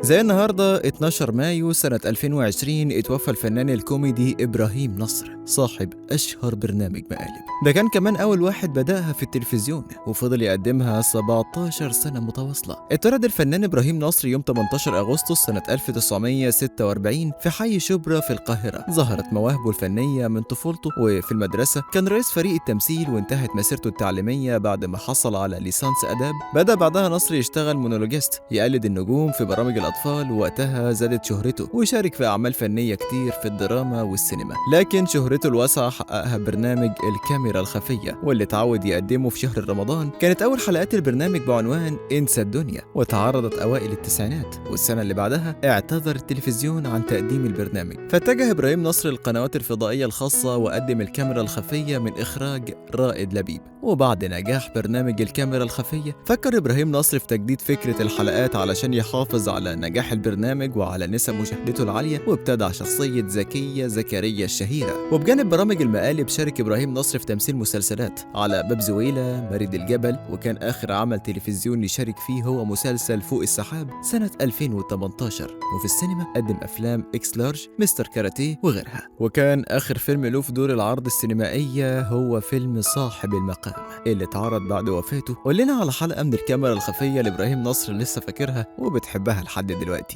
زي النهارده 12 مايو سنة 2020 اتوفى الفنان الكوميدي إبراهيم نصر صاحب أشهر برنامج مقالب. ده كان كمان أول واحد بدأها في التلفزيون وفضل يقدمها 17 سنة متواصلة. اتولد الفنان إبراهيم نصر يوم 18 أغسطس سنة 1946 في حي شبرا في القاهرة. ظهرت مواهبه الفنية من طفولته، وفي المدرسة كان رئيس فريق التمثيل، وانتهت مسيرته التعليمية بعد ما حصل على ليسانس آداب. بدأ بعدها نصر يشتغل مونولوجيست، يقلد النجوم في برامج الأطفال، وقتها زادت شهرته وشارك في أعمال فنية كتير في الدراما والسينما. لكن شهرته الواسعة حققها برنامج الكاميرا الخفية، واللي اتعود يقدمه في شهر رمضان. كانت أول حلقات البرنامج بعنوان انسى الدنيا، وتعرضت أوائل التسعينات، والسنة اللي بعدها اعتذر التلفزيون عن تقديم البرنامج. فاتجه إبراهيم نصر للقنوات الفضائية الخاصة وقدم الكاميرا الخفية من إخراج رائد لبيب. وبعد نجاح برنامج الكاميرا الخفية، فكر إبراهيم نصر في تجديد فكرة الحلقات علشان يحافظ على نجاح البرنامج وعلى نسب مشاهدته العالية، وابتدع شخصية زكية زكريا الشهيرة. وبجانب برامج المقالب شارك إبراهيم نصر في تمثيل مسلسلات على باب زويلة، مريد الجبل، وكان آخر عمل تلفزيوني يشارك فيه هو مسلسل فوق السحاب سنة 2018. وفي السينما قدم أفلام إكس لارج، مستر كاراتيه وغيرها. وكان آخر فيلم له في دور العرض السينمائية هو فيلم صاحب المقام اللي اتعرض بعد وفاته. قول لنا على حلقة من الكاميرا الخفية لإبراهيم نصر لسه فاكرها وبتحبها لحد دلوقتي.